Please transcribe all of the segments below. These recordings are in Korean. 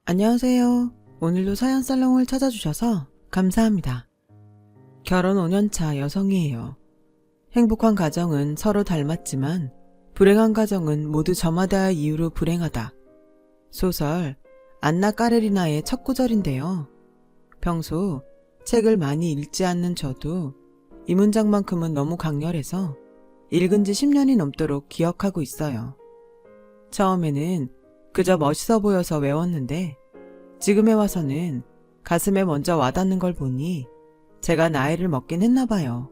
안녕하세요. 오늘도 사연살롱을 찾아주셔서 감사합니다. 결혼 5년차 여성이에요. 행복한 가정은 서로 닮았지만 불행한 가정은 모두 저마다의 이유로 불행하다. 소설 안나 까레리나의 첫 구절인데요. 평소 책을 많이 읽지 않는 저도 이 문장만큼은 너무 강렬해서 읽은 지 10년이 넘도록 기억하고 있어요. 처음에는 그저 멋있어 보여서 외웠는데 지금에 와서는 가슴에 먼저 와닿는 걸 보니 제가 나이를 먹긴 했나 봐요.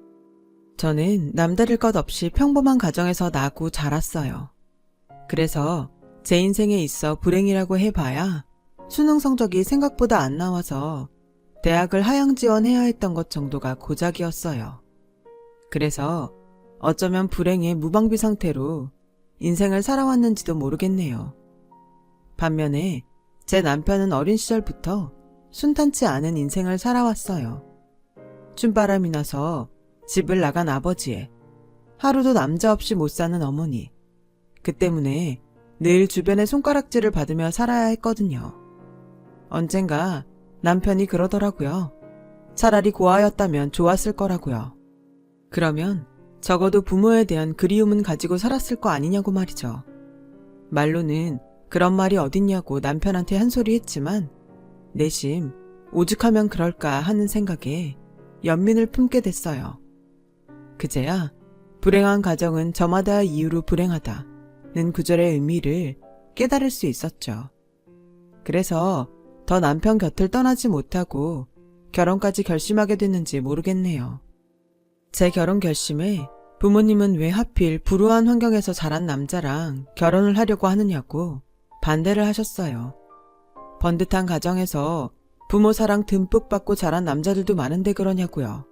저는 남다를 것 없이 평범한 가정에서 나고 자랐어요. 그래서 제 인생에 있어 불행이라고 해봐야 수능 성적이 생각보다 안 나와서 대학을 하향 지원해야 했던 것 정도가 고작이었어요. 그래서 어쩌면 불행의 무방비 상태로 인생을 살아왔는지도 모르겠네요. 반면에 제 남편은 어린 시절부터 순탄치 않은 인생을 살아왔어요. 춤바람이 나서 집을 나간 아버지에 하루도 남자 없이 못 사는 어머니. 그 때문에 늘 주변의 손가락질을 받으며 살아야 했거든요. 언젠가 남편이 그러더라고요. 차라리 고아였다면 좋았을 거라고요. 그러면 적어도 부모에 대한 그리움은 가지고 살았을 거 아니냐고 말이죠. 말로는 그런 말이 어딨냐고 남편한테 한 소리 했지만 내심 오죽하면 그럴까 하는 생각에 연민을 품게 됐어요. 그제야 불행한 가정은 저마다의 이유로 불행하다는 구절의 의미를 깨달을 수 있었죠. 그래서 더 남편 곁을 떠나지 못하고 결혼까지 결심하게 됐는지 모르겠네요. 제 결혼 결심에 부모님은 왜 하필 불우한 환경에서 자란 남자랑 결혼을 하려고 하느냐고 반대를 하셨어요. 번듯한 가정에서 부모 사랑 듬뿍 받고 자란 남자들도 많은데 그러냐고요.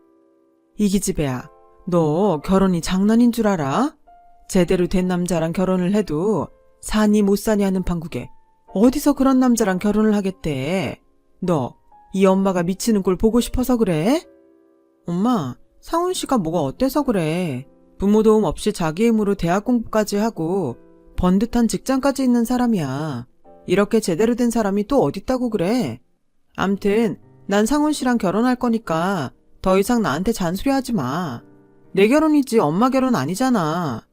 이 기집애야, 너 결혼이 장난인 줄 알아? 제대로 된 남자랑 결혼을 해도 사니 못 사니 하는 판국에 어디서 그런 남자랑 결혼을 하겠대? 너 이 엄마가 미치는 꼴 보고 싶어서 그래? 엄마, 상훈 씨가 뭐가 어때서 그래? 부모 도움 없이 자기 힘으로 대학 공부까지 하고 번듯한 직장까지 있는 사람이야. 이렇게 제대로 된 사람이 또 어딨다고 그래? 암튼 난 상훈 씨랑 결혼할 거니까 더 이상 나한테 잔소리하지 마. 내 결혼이지 엄마 결혼 아니잖아.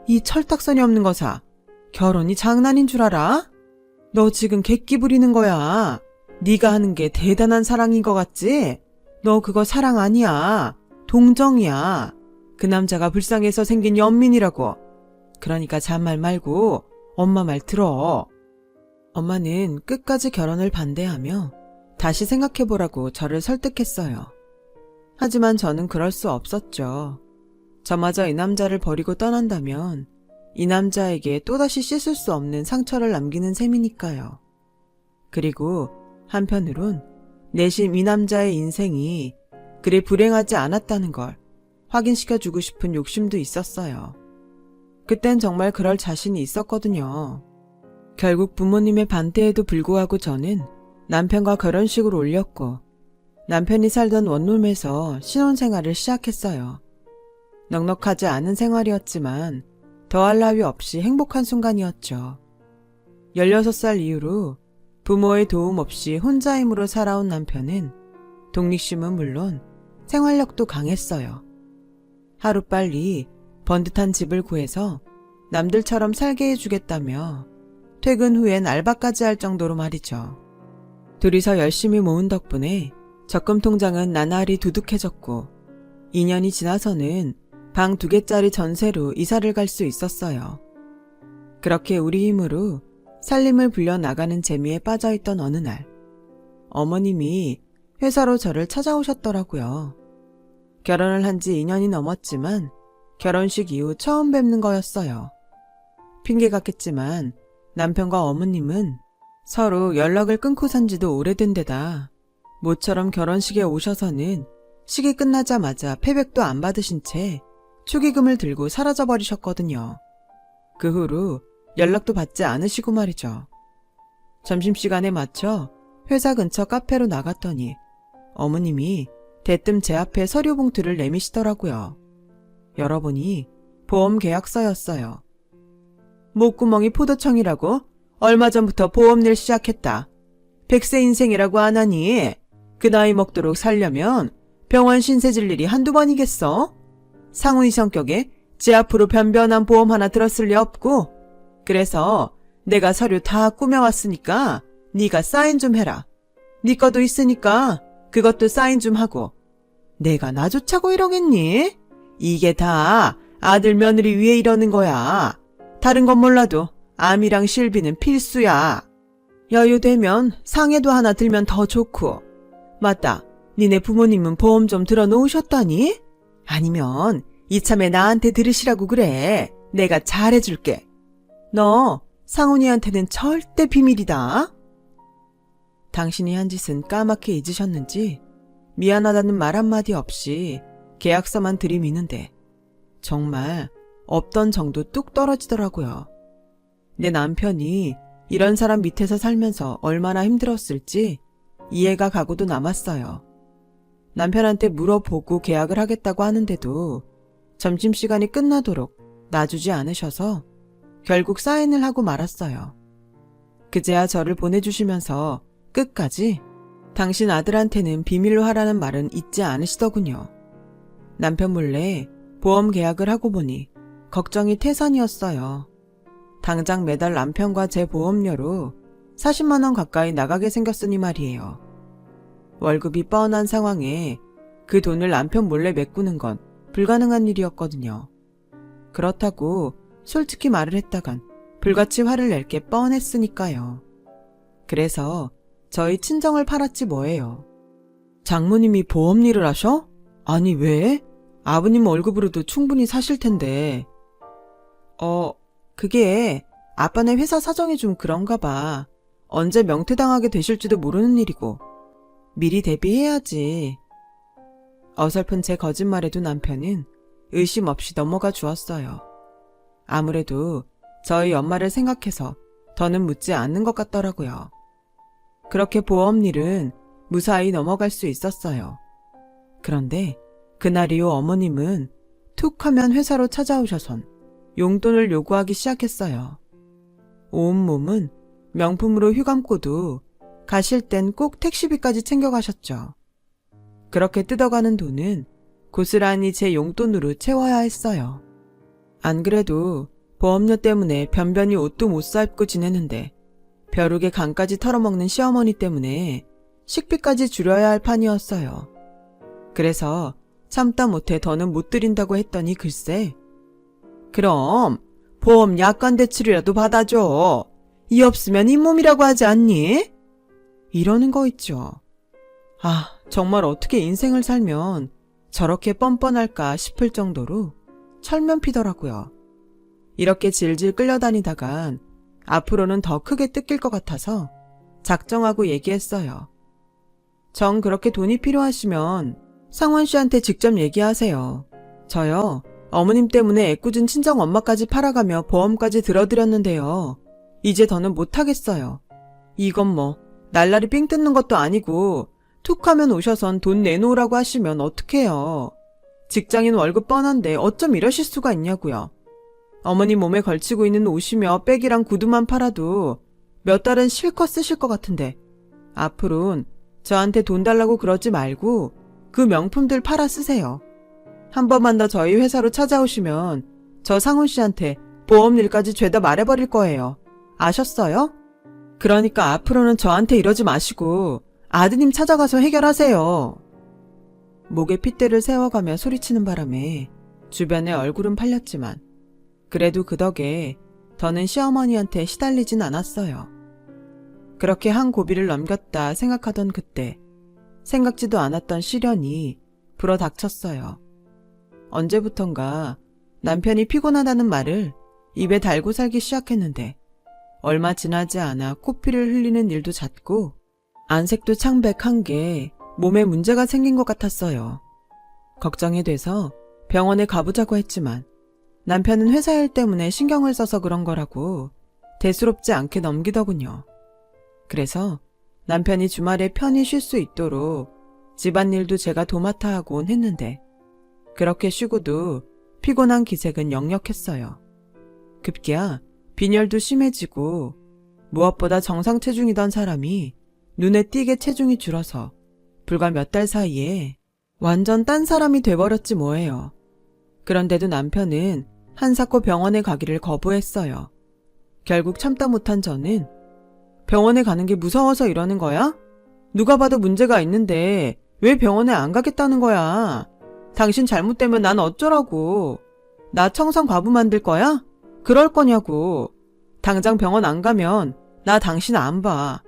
이 철딱서니 없는 거사. 결혼이 장난인 줄 알아? 너 지금 객기 부리는 거야. 네가 하는 게 대단한 사랑인 것 같지? 너 그거 사랑 아니야. 동정이야. 그 남자가 불쌍해서 생긴 연민이라고. 그러니까 잔말 말고 엄마 말 들어. 엄마는 끝까지 결혼을 반대하며 다시 생각해보라고 저를 설득했어요. 하지만 저는 그럴 수 없었죠. 저마저 이 남자를 버리고 떠난다면 이 남자에게 또다시 씻을 수 없는 상처를 남기는 셈이니까요. 그리고 한편으론 내심 이 남자의 인생이 그리 불행하지 않았다는 걸 확인시켜주고 싶은 욕심도 있었어요. 그땐 정말 그럴 자신이 있었거든요. 결국 부모님의 반대에도 불구하고 저는 남편과 결혼식을 올렸고 남편이 살던 원룸에서 신혼생활을 시작했어요. 넉넉하지 않은 생활이었지만 더할 나위 없이 행복한 순간이었죠. 16살 이후로 부모의 도움 없이 혼자 힘으로 살아온 남편은 독립심은 물론 생활력도 강했어요. 하루빨리 번듯한 집을 구해서 남들처럼 살게 해주겠다며 퇴근 후엔 알바까지 할 정도로 말이죠. 둘이서 열심히 모은 덕분에 적금 통장은 나날이 두둑해졌고 2년이 지나서는 방 2개짜리 전세로 이사를 갈 수 있었어요. 그렇게 우리 힘으로 살림을 불려나가는 재미에 빠져있던 어느 날 어머님이 회사로 저를 찾아오셨더라고요. 결혼을 한 지 2년이 넘었지만 결혼식 이후 처음 뵙는 거였어요. 핑계 같겠지만 남편과 어머님은 서로 연락을 끊고 산 지도 오래된 데다 모처럼 결혼식에 오셔서는 식이 끝나자마자 패백도 안 받으신 채 축의금을 들고 사라져버리셨거든요. 그 후로 연락도 받지 않으시고 말이죠. 점심시간에 맞춰 회사 근처 카페로 나갔더니 어머님이 대뜸 제 앞에 서류 봉투를 내미시더라고요. 열어보니 보험 계약서였어요. 목구멍이 포도청이라고? 얼마 전부터 보험일 시작했다. 100세 인생이라고 안 하니? 그 나이 먹도록 살려면 병원 신세 질 일이 한두 번이겠어? 상훈이 성격에 지 앞으로 변변한 보험 하나 들었을 리 없고, 그래서 내가 서류 다 꾸며왔으니까 네가 사인 좀 해라. 네 거도 있으니까 그것도 사인 좀 하고. 내가 나 좋자고 이러겠니? 이게 다 아들 며느리 위해 이러는 거야. 다른 건 몰라도 암이랑 실비는 필수야. 여유되면 상해도 하나 들면 더 좋고. 맞다. 니네 부모님은 보험 좀 들어놓으셨다니? 아니면 이참에 나한테 들으시라고 그래. 내가 잘해줄게. 너 상훈이한테는 절대 비밀이다. 당신이 한 짓은 까맣게 잊으셨는지 미안하다는 말 한마디 없이 계약서만 들이미는데 정말 없던 정도 뚝 떨어지더라고요. 내 남편이 이런 사람 밑에서 살면서 얼마나 힘들었을지 이해가 가고도 남았어요. 남편한테 물어보고 계약을 하겠다고 하는데도 점심시간이 끝나도록 놔주지 않으셔서 결국 사인을 하고 말았어요. 그제야 저를 보내주시면서 끝까지 당신 아들한테는 비밀로 하라는 말은 잊지 않으시더군요. 남편 몰래 보험 계약을 하고 보니 걱정이 태산이었어요. 당장 매달 남편과 제 보험료로 40만 원 가까이 나가게 생겼으니 말이에요. 월급이 뻔한 상황에 그 돈을 남편 몰래 메꾸는 건 불가능한 일이었거든요. 그렇다고 솔직히 말을 했다간 불같이 화를 낼 게 뻔했으니까요. 그래서 저희 친정을 팔았지 뭐예요. 장모님이 보험 일을 하셔? 아니 왜? 아버님 월급으로도 충분히 사실 텐데. 그게 아빠네 회사 사정이 좀 그런가 봐. 언제 명퇴당하게 되실지도 모르는 일이고. 미리 대비해야지. 어설픈 제 거짓말에도 남편은 의심 없이 넘어가 주었어요. 아무래도 저희 엄마를 생각해서 더는 묻지 않는 것 같더라고요. 그렇게 보험 일은 무사히 넘어갈 수 있었어요. 그런데 그날 이후 어머님은 툭 하면 회사로 찾아오셔선 용돈을 요구하기 시작했어요. 온몸은 명품으로 휘감고도 가실 땐 꼭 택시비까지 챙겨가셨죠. 그렇게 뜯어가는 돈은 고스란히 제 용돈으로 채워야 했어요. 안 그래도 보험료 때문에 변변히 옷도 못 사입고 지내는데 벼룩의 간까지 털어먹는 시어머니 때문에 식비까지 줄여야 할 판이었어요. 그래서 참다 못해 더는 못 드린다고 했더니 글쎄, 그럼 보험 약관 대출이라도 받아줘. 이 없으면 잇몸이라고 하지 않니? 이러는 거 있죠. 아, 정말 어떻게 인생을 살면 저렇게 뻔뻔할까 싶을 정도로 철면피더라고요. 이렇게 질질 끌려다니다간 앞으로는 더 크게 뜯길 것 같아서 작정하고 얘기했어요. 정 그렇게 돈이 필요하시면 상원 씨한테 직접 얘기하세요. 저요, 어머님 때문에 애꿎은 친정 엄마까지 팔아가며 보험까지 들어드렸는데요. 이제 더는 못하겠어요. 이건 뭐 날라리 삥 뜯는 것도 아니고 툭 하면 오셔선 돈 내놓으라고 하시면 어떡해요. 직장인 월급 뻔한데 어쩜 이러실 수가 있냐고요. 어머니 몸에 걸치고 있는 옷이며 백이랑 구두만 팔아도 몇 달은 실컷 쓰실 것 같은데 앞으로는 저한테 돈 달라고 그러지 말고 그 명품들 팔아 쓰세요. 한 번만 더 저희 회사로 찾아오시면 저 상훈 씨한테 보험 일까지 죄다 말해버릴 거예요. 아셨어요? 그러니까 앞으로는 저한테 이러지 마시고 아드님 찾아가서 해결하세요. 목에 핏대를 세워가며 소리치는 바람에 주변에 얼굴은 팔렸지만 그래도 그 덕에 더는 시어머니한테 시달리진 않았어요. 그렇게 한 고비를 넘겼다 생각하던 그때 생각지도 않았던 시련이 불어닥쳤어요. 언제부턴가 남편이 피곤하다는 말을 입에 달고 살기 시작했는데 얼마 지나지 않아 코피를 흘리는 일도 잦고 안색도 창백한 게 몸에 문제가 생긴 것 같았어요. 걱정이 돼서 병원에 가보자고 했지만 남편은 회사 일 때문에 신경을 써서 그런 거라고 대수롭지 않게 넘기더군요. 그래서 남편이 주말에 편히 쉴 수 있도록 집안일도 제가 도맡아 하곤 했는데 그렇게 쉬고도 피곤한 기색은 역력했어요. 급기야 빈혈도 심해지고 무엇보다 정상 체중이던 사람이 눈에 띄게 체중이 줄어서 불과 몇 달 사이에 완전 딴 사람이 돼버렸지 뭐예요. 그런데도 남편은 한사코 병원에 가기를 거부했어요. 결국 참다 못한 저는 병원에 가는 게 무서워서 이러는 거야? 누가 봐도 문제가 있는데 왜 병원에 안 가겠다는 거야? 당신 잘못되면 난 어쩌라고? 나 청산 과부 만들 거야? 그럴 거냐고. 당장 병원 안 가면 나 당신 안 봐.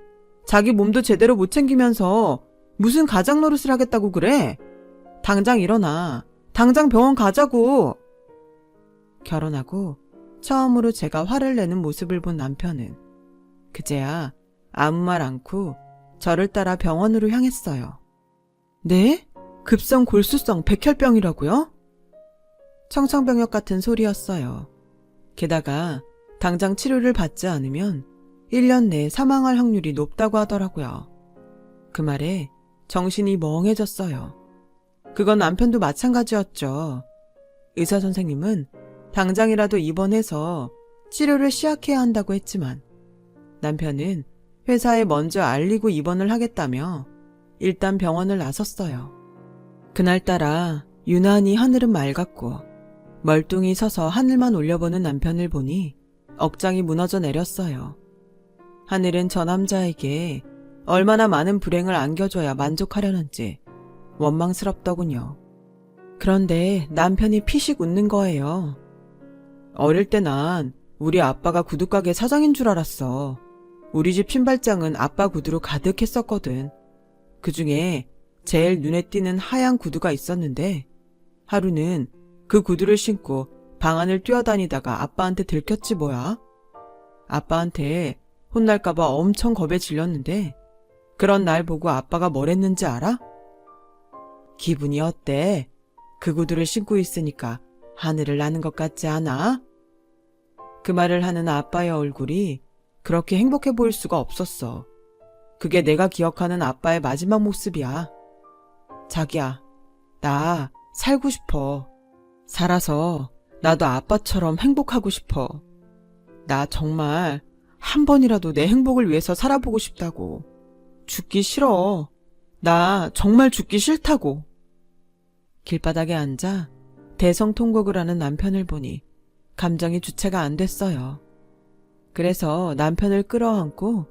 자기 몸도 제대로 못 챙기면서 무슨 가장 노릇을 하겠다고 그래? 당장 일어나. 당장 병원 가자고. 결혼하고 처음으로 제가 화를 내는 모습을 본 남편은 그제야 아무 말 않고 저를 따라 병원으로 향했어요. 네? 급성 골수성 백혈병이라고요? 청천벽력 같은 소리였어요. 게다가 당장 치료를 받지 않으면 1년 내에 사망할 확률이 높다고 하더라고요. 그 말에 정신이 멍해졌어요. 그건 남편도 마찬가지였죠. 의사 선생님은 당장이라도 입원해서 치료를 시작해야 한다고 했지만 남편은 회사에 먼저 알리고 입원을 하겠다며 일단 병원을 나섰어요. 그날따라 유난히 하늘은 맑았고 멀뚱히 서서 하늘만 올려보는 남편을 보니 억장이 무너져 내렸어요. 하늘은 저 남자에게 얼마나 많은 불행을 안겨줘야 만족하려는지 원망스럽더군요. 그런데 남편이 피식 웃는 거예요. 어릴 때 난 우리 아빠가 구두가게 사장인 줄 알았어. 우리 집 신발장은 아빠 구두로 가득했었거든. 그중에 제일 눈에 띄는 하얀 구두가 있었는데 하루는 그 구두를 신고 방 안을 뛰어다니다가 아빠한테 들켰지 뭐야. 아빠한테 혼날까봐 엄청 겁에 질렸는데 그런 날 보고 아빠가 뭘 했는지 알아? 기분이 어때? 그 구두를 신고 있으니까 하늘을 나는 것 같지 않아? 그 말을 하는 아빠의 얼굴이 그렇게 행복해 보일 수가 없었어. 그게 내가 기억하는 아빠의 마지막 모습이야. 자기야, 나 살고 싶어. 살아서 나도 아빠처럼 행복하고 싶어. 나 정말 한 번이라도 내 행복을 위해서 살아보고 싶다고. 죽기 싫어. 나 정말 죽기 싫다고. 길바닥에 앉아 대성통곡을 하는 남편을 보니 감정이 주체가 안 됐어요. 그래서 남편을 끌어안고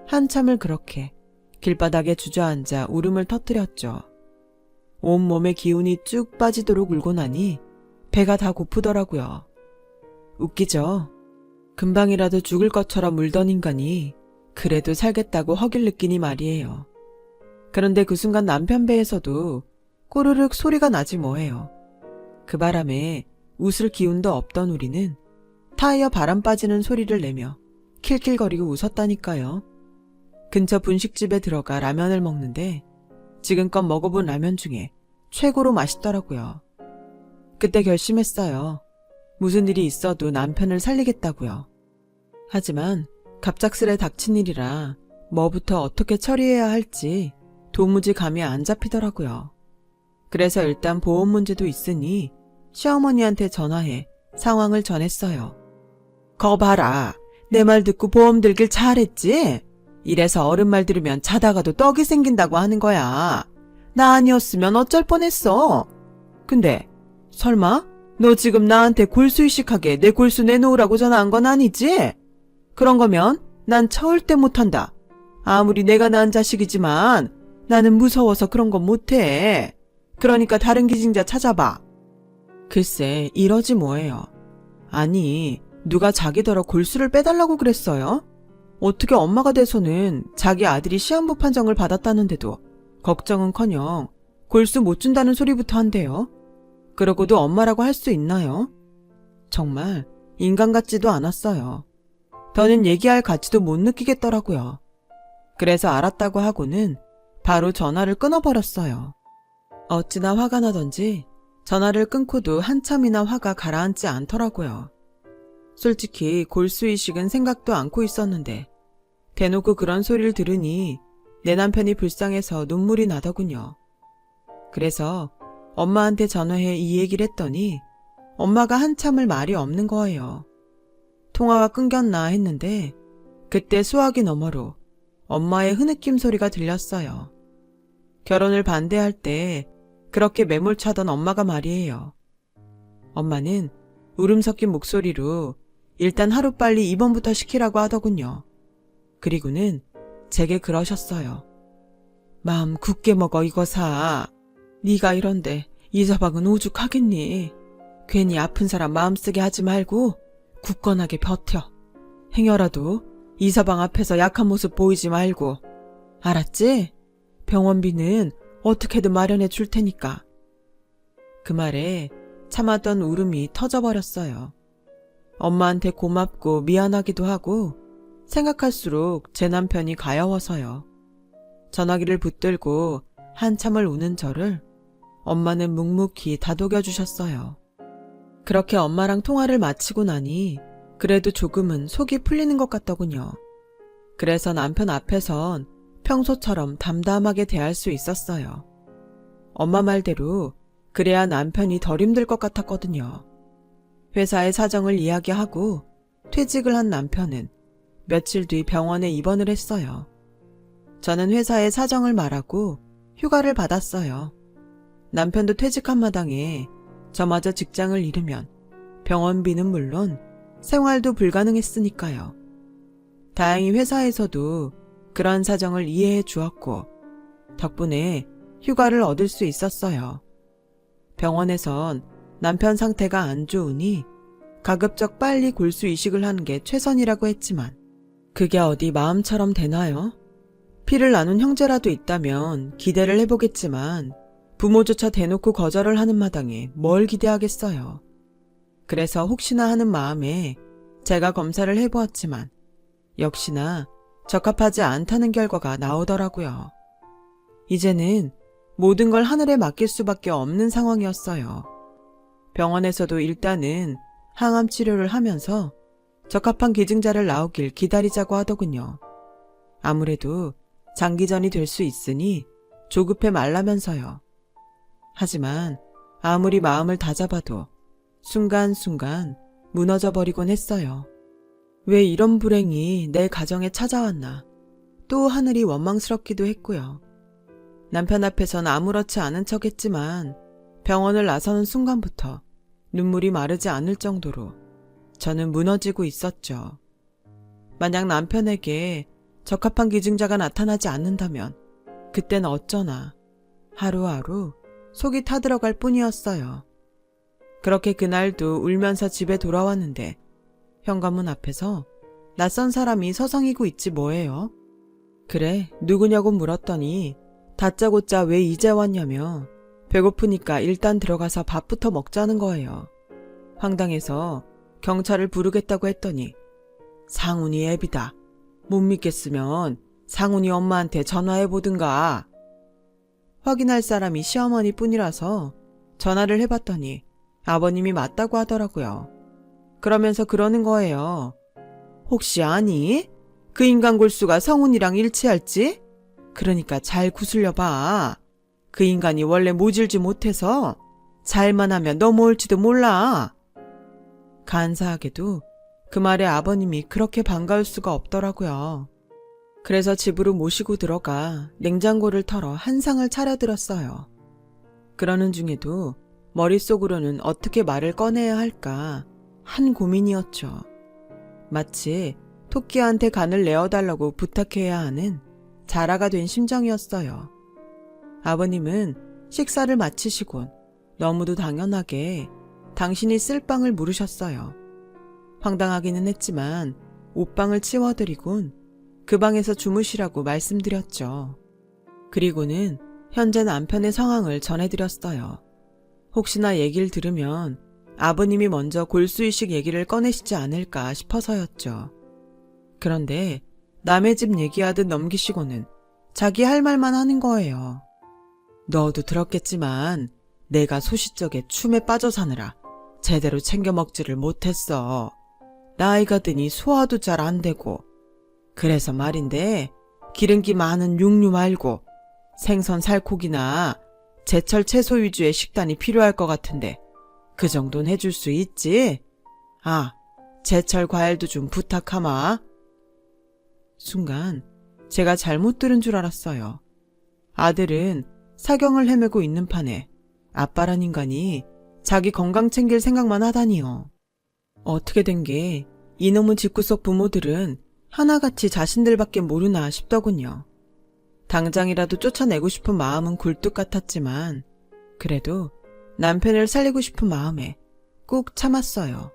한참을 그렇게 길바닥에 주저앉아 울음을 터뜨렸죠. 온몸의 기운이 쭉 빠지도록 울고 나니 배가 다 고프더라고요. 웃기죠? 금방이라도 죽을 것처럼 울던 인간이 그래도 살겠다고 허길 느끼니 말이에요. 그런데 그 순간 남편 배에서도 꼬르륵 소리가 나지 뭐예요. 그 바람에 웃을 기운도 없던 우리는 타이어 바람 빠지는 소리를 내며 킬킬거리고 웃었다니까요. 근처 분식집에 들어가 라면을 먹는데 지금껏 먹어본 라면 중에 최고로 맛있더라고요. 그때 결심했어요. 무슨 일이 있어도 남편을 살리겠다고요. 하지만 갑작스레 닥친 일이라 뭐부터 어떻게 처리해야 할지 도무지 감이 안 잡히더라고요. 그래서 일단 보험 문제도 있으니 시어머니한테 전화해 상황을 전했어요. 거 봐라. 내 말 듣고 보험 들길 잘했지? 이래서 어른 말 들으면 자다가도 떡이 생긴다고 하는 거야. 나 아니었으면 어쩔 뻔했어. 근데 설마 너 지금 나한테 골수이식하게 내 골수 내놓으라고 전화한 건 아니지? 그런 거면 난 절대 못한다. 아무리 내가 낳은 자식이지만 나는 무서워서 그런 건 못해. 그러니까 다른 기증자 찾아봐. 글쎄 이러지 뭐예요. 아니 누가 자기더러 골수를 빼달라고 그랬어요? 어떻게 엄마가 돼서는 자기 아들이 시한부 판정을 받았다는데도 걱정은커녕 골수 못 준다는 소리부터 한대요. 그러고도 엄마라고 할 수 있나요? 정말 인간 같지도 않았어요. 더는 얘기할 가치도 못 느끼겠더라고요. 그래서 알았다고 하고는 바로 전화를 끊어버렸어요. 어찌나 화가 나던지 전화를 끊고도 한참이나 화가 가라앉지 않더라고요. 솔직히 골수이식은 생각도 않고 있었는데 대놓고 그런 소리를 들으니 내 남편이 불쌍해서 눈물이 나더군요. 그래서 엄마한테 전화해 이 얘기를 했더니 엄마가 한참을 말이 없는 거예요. 통화가 끊겼나 했는데 그때 수화기 너머로 엄마의 흐느낌 소리가 들렸어요. 결혼을 반대할 때 그렇게 매몰차던 엄마가 말이에요. 엄마는 울음 섞인 목소리로 일단 하루빨리 입원부터 시키라고 하더군요. 그리고는 제게 그러셨어요. 마음 굳게 먹어 이거사. 네가 이런데 이서방은 오죽하겠니. 괜히 아픈 사람 마음 쓰게 하지 말고 굳건하게 버텨. 행여라도 이서방 앞에서 약한 모습 보이지 말고. 알았지? 병원비는 어떻게든 마련해 줄 테니까. 그 말에 참았던 울음이 터져버렸어요. 엄마한테 고맙고 미안하기도 하고 생각할수록 제 남편이 가여워서요. 전화기를 붙들고 한참을 우는 저를 엄마는 묵묵히 다독여 주셨어요. 그렇게 엄마랑 통화를 마치고 나니 그래도 조금은 속이 풀리는 것 같더군요. 그래서 남편 앞에선 평소처럼 담담하게 대할 수 있었어요. 엄마 말대로 그래야 남편이 덜 힘들 것 같았거든요. 회사의 사정을 이야기하고 퇴직을 한 남편은 며칠 뒤 병원에 입원을 했어요. 저는 회사의 사정을 말하고 휴가를 받았어요. 남편도 퇴직한 마당에 저마저 직장을 잃으면 병원비는 물론 생활도 불가능했으니까요. 다행히 회사에서도 그런 사정을 이해해 주었고 덕분에 휴가를 얻을 수 있었어요. 병원에선 남편 상태가 안 좋으니 가급적 빨리 골수 이식을 하는 게 최선이라고 했지만 그게 어디 마음처럼 되나요? 피를 나눈 형제라도 있다면 기대를 해보겠지만 부모조차 대놓고 거절을 하는 마당에 뭘 기대하겠어요. 그래서 혹시나 하는 마음에 제가 검사를 해보았지만 역시나 적합하지 않다는 결과가 나오더라고요. 이제는 모든 걸 하늘에 맡길 수밖에 없는 상황이었어요. 병원에서도 일단은 항암 치료를 하면서 적합한 기증자를 나오길 기다리자고 하더군요. 아무래도 장기전이 될 수 있으니 조급해 말라면서요. 하지만 아무리 마음을 다잡아도 순간순간 무너져버리곤 했어요. 왜 이런 불행이 내 가정에 찾아왔나. 또 하늘이 원망스럽기도 했고요. 남편 앞에선 아무렇지 않은 척 했지만 병원을 나서는 순간부터 눈물이 마르지 않을 정도로 저는 무너지고 있었죠. 만약 남편에게 적합한 기증자가 나타나지 않는다면 그땐 어쩌나 하루하루 속이 타들어갈 뿐이었어요. 그렇게 그날도 울면서 집에 돌아왔는데 현관문 앞에서 낯선 사람이 서성이고 있지 뭐예요. 그래, 누구냐고 물었더니 다짜고짜 왜 이제 왔냐며 배고프니까 일단 들어가서 밥부터 먹자는 거예요. 황당해서 경찰을 부르겠다고 했더니 상훈이 애비다. 못 믿겠으면 상훈이 엄마한테 전화해보든가. 확인할 사람이 시어머니 뿐이라서 전화를 해봤더니 아버님이 맞다고 하더라고요. 그러면서 그러는 거예요. 혹시 아니? 그 인간 골수가 성훈이랑 일치할지? 그러니까 잘 구슬려봐. 그 인간이 원래 모질지 못해서 잘만 하면 넘어올지도 몰라. 간사하게도 그 말에 아버님이 그렇게 반가울 수가 없더라고요. 그래서 집으로 모시고 들어가 냉장고를 털어 한상을 차려드렸어요. 그러는 중에도 머릿속으로는 어떻게 말을 꺼내야 할까 한 고민이었죠. 마치 토끼한테 간을 내어달라고 부탁해야 하는 자라가 된 심정이었어요. 아버님은 식사를 마치시곤 너무도 당연하게 당신이 쓸 빵을 물으셨어요. 황당하기는 했지만 옷방을 치워드리곤 그 방에서 주무시라고 말씀드렸죠. 그리고는 현재 남편의 상황을 전해드렸어요. 혹시나 얘기를 들으면 아버님이 먼저 골수이식 얘기를 꺼내시지 않을까 싶어서였죠. 그런데 남의 집 얘기하듯 넘기시고는 자기 할 말만 하는 거예요. 너도 들었겠지만 내가 소시적에 춤에 빠져 사느라 제대로 챙겨 먹지를 못했어. 나이가 드니 소화도 잘 안 되고. 그래서 말인데 기름기 많은 육류 말고 생선 살코기나 제철 채소 위주의 식단이 필요할 것 같은데 그 정도는 해줄 수 있지? 아, 제철 과일도 좀 부탁하마. 순간 제가 잘못 들은 줄 알았어요. 아들은 사경을 헤매고 있는 판에 아빠란 인간이 자기 건강 챙길 생각만 하다니요. 어떻게 된 게 이놈의 집구석 부모들은 하나같이 자신들밖에 모르나 싶더군요. 당장이라도 쫓아내고 싶은 마음은 굴뚝 같았지만 그래도 남편을 살리고 싶은 마음에 꾹 참았어요.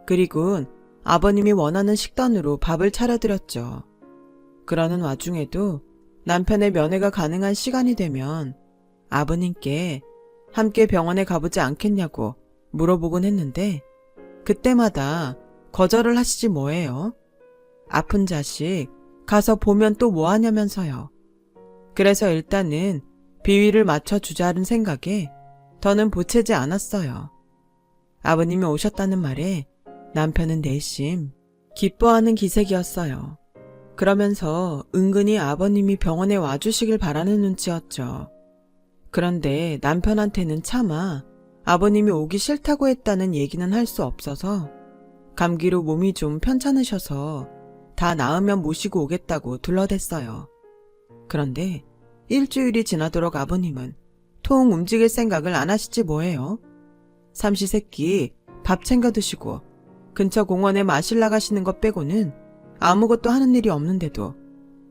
그리곤 아버님이 원하는 식단으로 밥을 차려드렸죠. 그러는 와중에도 남편의 면회가 가능한 시간이 되면 아버님께 함께 병원에 가보지 않겠냐고 물어보곤 했는데 그때마다 거절을 하시지 뭐예요. 아픈 자식 가서 보면 또 뭐하냐면서요. 그래서 일단은 비위를 맞춰주자는 생각에 더는 보채지 않았어요. 아버님이 오셨다는 말에 남편은 내심 기뻐하는 기색이었어요. 그러면서 은근히 아버님이 병원에 와주시길 바라는 눈치였죠. 그런데 남편한테는 차마 아버님이 오기 싫다고 했다는 얘기는 할 수 없어서 감기로 몸이 좀 편찮으셔서 다 나으면 모시고 오겠다고 둘러댔어요. 그런데 일주일이 지나도록 아버님은 통 움직일 생각을 안 하시지 뭐예요. 삼시세끼 밥 챙겨 드시고 근처 공원에 마실 나가시는 것 빼고는 아무것도 하는 일이 없는데도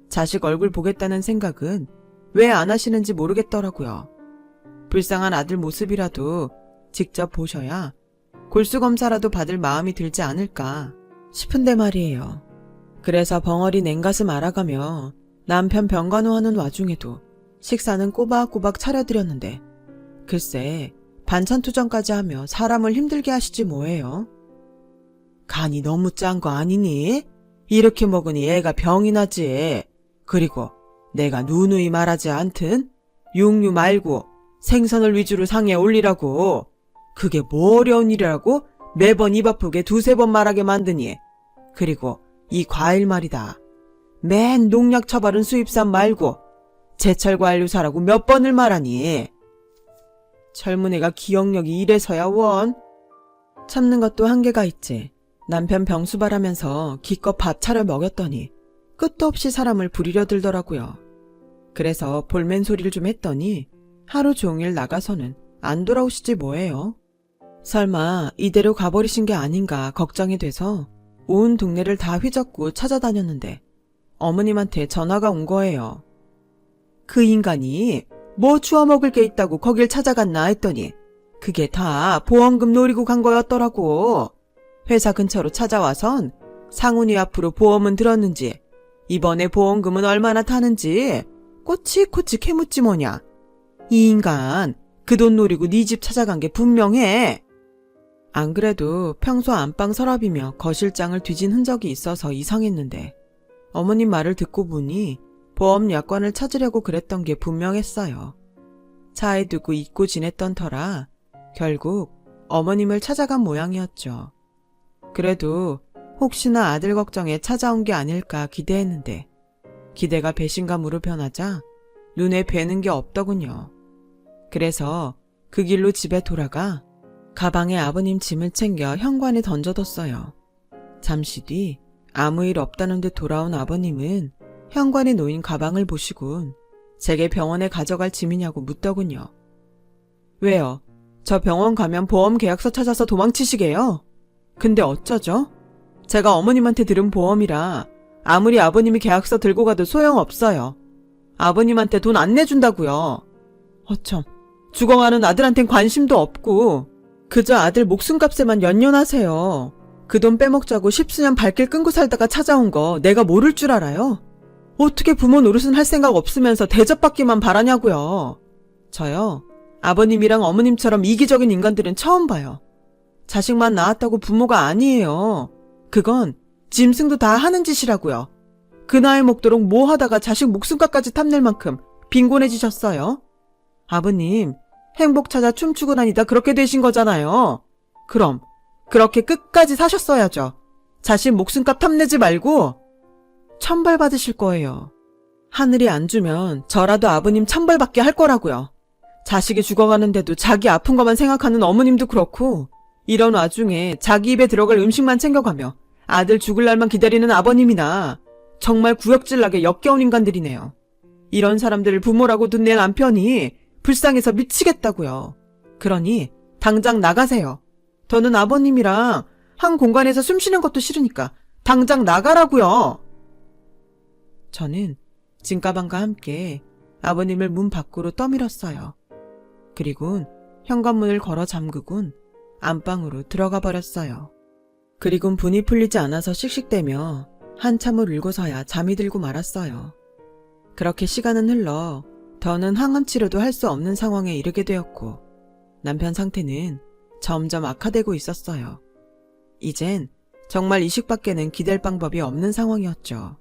자식 얼굴 보겠다는 생각은 왜 안 하시는지 모르겠더라고요. 불쌍한 아들 모습이라도 직접 보셔야 골수검사라도 받을 마음이 들지 않을까 싶은데 말이에요. 그래서 벙어리 냉가슴 알아가며 남편 병간호하는 와중에도 식사는 꼬박꼬박 차려드렸는데 글쎄 반찬 투정까지 하며 사람을 힘들게 하시지 뭐예요. 간이 너무 짠 거 아니니? 이렇게 먹으니 애가 병이 나지. 그리고 내가 누누이 말하지 않든 육류 말고 생선을 위주로 상에 올리라고. 그게 뭐 어려운 일이라고 매번 입 아프게 두세 번 말하게 만드니. 그리고 이 과일 말이다. 맨 농약 처바른 수입산 말고 제철 과일로 사라고 몇 번을 말하니. 젊은 애가 기억력이 이래서야 원. 참는 것도 한계가 있지. 남편 병수발하면서 기껏 밥 차려 먹였더니 끝도 없이 사람을 부리려 들더라고요. 그래서 볼멘 소리를 좀 했더니 하루 종일 나가서는 안 돌아오시지 뭐예요. 설마 이대로 가버리신 게 아닌가 걱정이 돼서 온 동네를 다 휘젓고 찾아다녔는데 어머님한테 전화가 온 거예요. 그 인간이 뭐 주워 먹을 게 있다고 거길 찾아갔나 했더니 그게 다 보험금 노리고 간 거였더라고. 회사 근처로 찾아와선 상훈이 앞으로 보험은 들었는지 이번에 보험금은 얼마나 타는지 꼬치꼬치 캐묻지 뭐냐. 이 인간 그 돈 노리고 네 집 찾아간 게 분명해. 안 그래도 평소 안방 서랍이며 거실장을 뒤진 흔적이 있어서 이상했는데 어머님 말을 듣고 보니 보험 약관을 찾으려고 그랬던 게 분명했어요. 차에 두고 잊고 지냈던 터라 결국 어머님을 찾아간 모양이었죠. 그래도 혹시나 아들 걱정에 찾아온 게 아닐까 기대했는데 기대가 배신감으로 변하자 눈에 뵈는 게 없더군요. 그래서 그 길로 집에 돌아가 가방에 아버님 짐을 챙겨 현관에 던져뒀어요. 잠시 뒤 아무 일 없다는 듯 돌아온 아버님은 현관에 놓인 가방을 보시곤 제게 병원에 가져갈 짐이냐고 묻더군요. 왜요? 저 병원 가면 보험 계약서 찾아서 도망치시게요? 근데 어쩌죠? 제가 어머님한테 들은 보험이라 아무리 아버님이 계약서 들고 가도 소용없어요. 아버님한테 돈 안 내준다고요. 어쩜 죽어가는 아들한텐 관심도 없고 그저 아들 목숨값에만 연연하세요. 그 돈 빼먹자고 십수년 발길 끊고 살다가 찾아온 거 내가 모를 줄 알아요? 어떻게 부모 노릇은 할 생각 없으면서 대접받기만 바라냐고요. 저요, 아버님이랑 어머님처럼 이기적인 인간들은 처음 봐요. 자식만 낳았다고 부모가 아니에요. 그건 짐승도 다 하는 짓이라고요. 그 나이 먹도록 뭐 하다가 자식 목숨값까지 탐낼 만큼 빈곤해지셨어요? 아버님, 행복 찾아 춤추고 다니다 그렇게 되신 거잖아요. 그럼 그렇게 끝까지 사셨어야죠. 자식 목숨값 탐내지 말고 천벌 받으실 거예요. 하늘이 안 주면 저라도 아버님 천벌받게 할 거라고요. 자식이 죽어가는데도 자기 아픈 것만 생각하는 어머님도 그렇고 이런 와중에 자기 입에 들어갈 음식만 챙겨가며 아들 죽을 날만 기다리는 아버님이나 정말 구역질나게 역겨운 인간들이네요. 이런 사람들을 부모라고 둔 내 남편이 불쌍해서 미치겠다고요. 그러니 당장 나가세요. 저는 아버님이랑 한 공간에서 숨 쉬는 것도 싫으니까 당장 나가라고요. 저는 짐가방과 함께 아버님을 문 밖으로 떠밀었어요. 그리곤 현관문을 걸어 잠그곤 안방으로 들어가 버렸어요. 그리곤 분이 풀리지 않아서 씩씩대며 한참을 울고서야 잠이 들고 말았어요. 그렇게 시간은 흘러 더는 항암 치료도 할 수 없는 상황에 이르게 되었고 남편 상태는 점점 악화되고 있었어요. 이젠 정말 이식밖에는 기댈 방법이 없는 상황이었죠.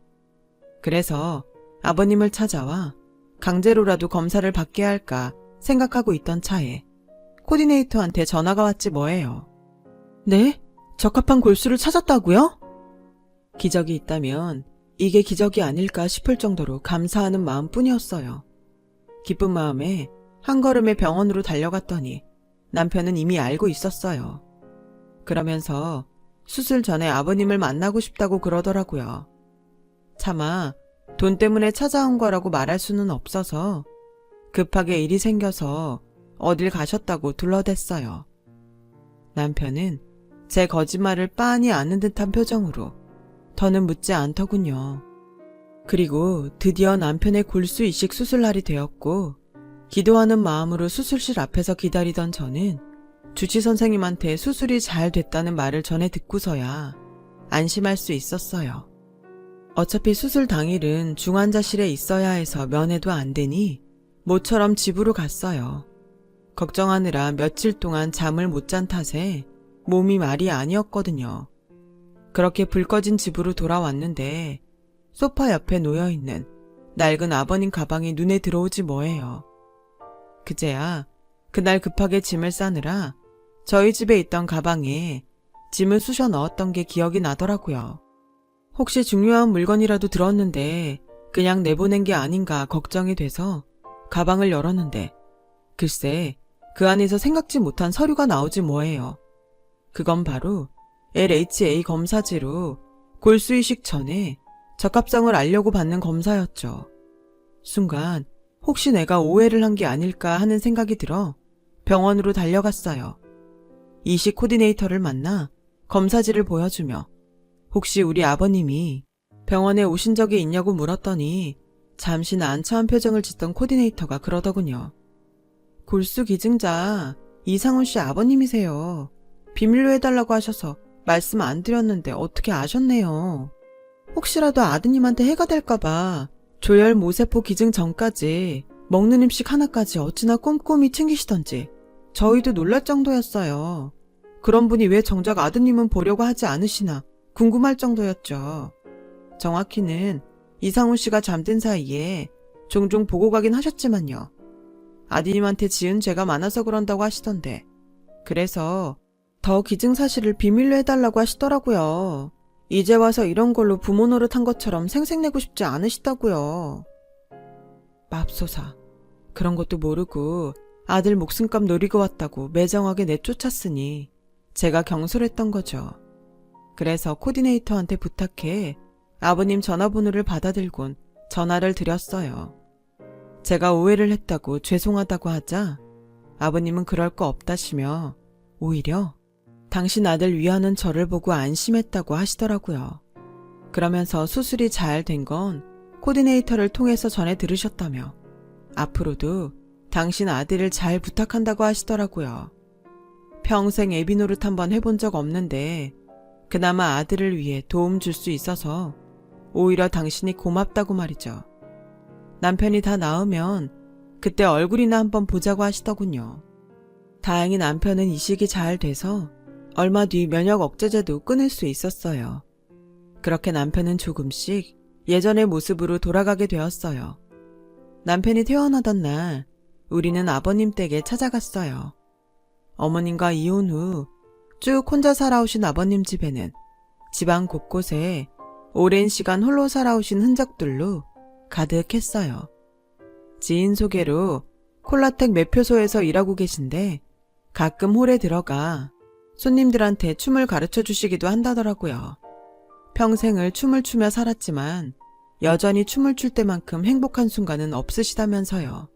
그래서 아버님을 찾아와 강제로라도 검사를 받게 할까 생각하고 있던 차에 코디네이터한테 전화가 왔지 뭐예요. 네? 적합한 골수를 찾았다고요? 기적이 있다면 이게 기적이 아닐까 싶을 정도로 감사하는 마음뿐이었어요. 기쁜 마음에 한 걸음에 병원으로 달려갔더니 남편은 이미 알고 있었어요. 그러면서 수술 전에 아버님을 만나고 싶다고 그러더라고요. 차마 돈 때문에 찾아온 거라고 말할 수는 없어서 급하게 일이 생겨서 어딜 가셨다고 둘러댔어요. 남편은 제 거짓말을 빤히 아는 듯한 표정으로 더는 묻지 않더군요. 그리고 드디어 남편의 골수 이식 수술 날이 되었고 기도하는 마음으로 수술실 앞에서 기다리던 저는 주치 선생님한테 수술이 잘 됐다는 말을 전해 듣고서야 안심할 수 있었어요. 어차피 수술 당일은 중환자실에 있어야 해서 면회도 안 되니 모처럼 집으로 갔어요. 걱정하느라 며칠 동안 잠을 못 잔 탓에 몸이 말이 아니었거든요. 그렇게 불 꺼진 집으로 돌아왔는데 소파 옆에 놓여있는 낡은 아버님 가방이 눈에 들어오지 뭐예요. 그제야 그날 급하게 짐을 싸느라 저희 집에 있던 가방에 짐을 쑤셔 넣었던 게 기억이 나더라고요. 혹시 중요한 물건이라도 들었는데 그냥 내보낸 게 아닌가 걱정이 돼서 가방을 열었는데 글쎄 그 안에서 생각지 못한 서류가 나오지 뭐예요. 그건 바로 LHA 검사지로 골수 이식 전에 적합성을 알려고 받는 검사였죠. 순간 혹시 내가 오해를 한 게 아닐까 하는 생각이 들어 병원으로 달려갔어요. 이식 코디네이터를 만나 검사지를 보여주며 혹시 우리 아버님이 병원에 오신 적이 있냐고 물었더니 잠시 난처한 표정을 짓던 코디네이터가 그러더군요. 골수 기증자 이상훈 씨 아버님이세요. 비밀로 해달라고 하셔서 말씀 안 드렸는데 어떻게 아셨네요. 혹시라도 아드님한테 해가 될까봐 조혈 모세포 기증 전까지 먹는 음식 하나까지 어찌나 꼼꼼히 챙기시던지 저희도 놀랄 정도였어요. 그런 분이 왜 정작 아드님은 보려고 하지 않으시나 궁금할 정도였죠. 정확히는 이상훈 씨가 잠든 사이에 종종 보고 가긴 하셨지만요. 아드님한테 지은 죄가 많아서 그런다고 하시던데 그래서 더 기증 사실을 비밀로 해달라고 하시더라고요. 이제 와서 이런 걸로 부모 노릇한 것처럼 생색내고 싶지 않으시다고요. 맙소사. 그런 것도 모르고 아들 목숨값 노리고 왔다고 매정하게 내쫓았으니 제가 경솔했던 거죠. 그래서 코디네이터한테 부탁해 아버님 전화번호를 받아들곤 전화를 드렸어요. 제가 오해를 했다고 죄송하다고 하자 아버님은 그럴 거 없다시며 오히려 당신 아들 위하는 저를 보고 안심했다고 하시더라고요. 그러면서 수술이 잘 된 건 코디네이터를 통해서 전해 들으셨다며 앞으로도 당신 아들을 잘 부탁한다고 하시더라고요. 평생 애비 노릇 한번 해본 적 없는데 그나마 아들을 위해 도움 줄 수 있어서 오히려 당신이 고맙다고 말이죠. 남편이 다 나으면 그때 얼굴이나 한번 보자고 하시더군요. 다행히 남편은 이식이 잘 돼서 얼마 뒤 면역 억제제도 끊을 수 있었어요. 그렇게 남편은 조금씩 예전의 모습으로 돌아가게 되었어요. 남편이 퇴원하던 날 우리는 아버님 댁에 찾아갔어요. 어머님과 이혼 후 쭉 혼자 살아오신 아버님 집에는 집안 곳곳에 오랜 시간 홀로 살아오신 흔적들로 가득했어요. 지인 소개로 콜라텍 매표소에서 일하고 계신데 가끔 홀에 들어가 손님들한테 춤을 가르쳐 주시기도 한다더라고요. 평생을 춤을 추며 살았지만 여전히 춤을 출 때만큼 행복한 순간은 없으시다면서요.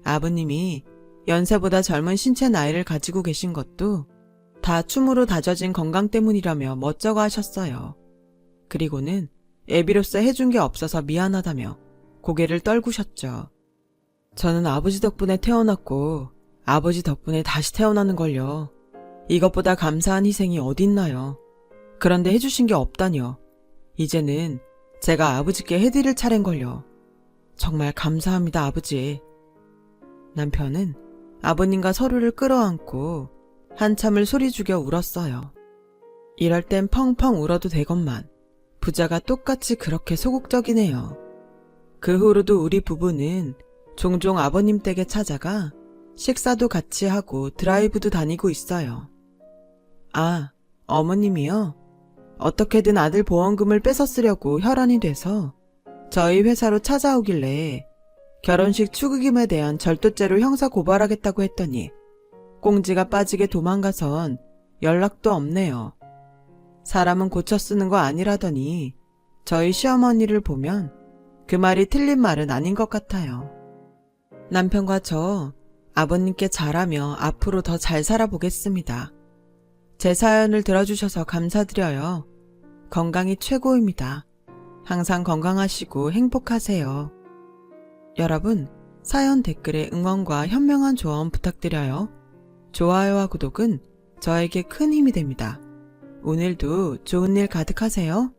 아버님이 연세보다 젊은 신체 나이를 가지고 계신 것도 다 춤으로 다져진 건강 때문이라며 멋쩍어 하셨어요. 그리고는 애비로서 해준 게 없어서 미안하다며 고개를 떨구셨죠. 저는 아버지 덕분에 태어났고 아버지 덕분에 다시 태어나는걸요. 이것보다 감사한 희생이 어딨나요. 그런데 해주신 게 없다뇨. 이제는 제가 아버지께 해드릴 차례인걸요. 정말 감사합니다, 아버지. 남편은 아버님과 서로를 끌어안고 한참을 소리 죽여 울었어요. 이럴 땐 펑펑 울어도 되건만 부자가 똑같이 그렇게 소극적이네요. 그 후로도 우리 부부는 종종 아버님 댁에 찾아가 식사도 같이 하고 드라이브도 다니고 있어요. 아, 어머님이요? 어떻게든 아들 보험금을 뺏어 쓰려고 혈안이 돼서 저희 회사로 찾아오길래 결혼식 축의금에 대한 절도죄로 형사 고발하겠다고 했더니 꽁지가 빠지게 도망가선 연락도 없네요. 사람은 고쳐 쓰는 거 아니라더니 저희 시어머니를 보면 그 말이 틀린 말은 아닌 것 같아요. 남편과 저 아버님께 잘하며 앞으로 더 잘 살아보겠습니다. 제 사연을 들어주셔서 감사드려요. 건강이 최고입니다. 항상 건강하시고 행복하세요. 여러분, 사연 댓글에 응원과 현명한 조언 부탁드려요. 좋아요와 구독은 저에게 큰 힘이 됩니다. 오늘도 좋은 일 가득하세요.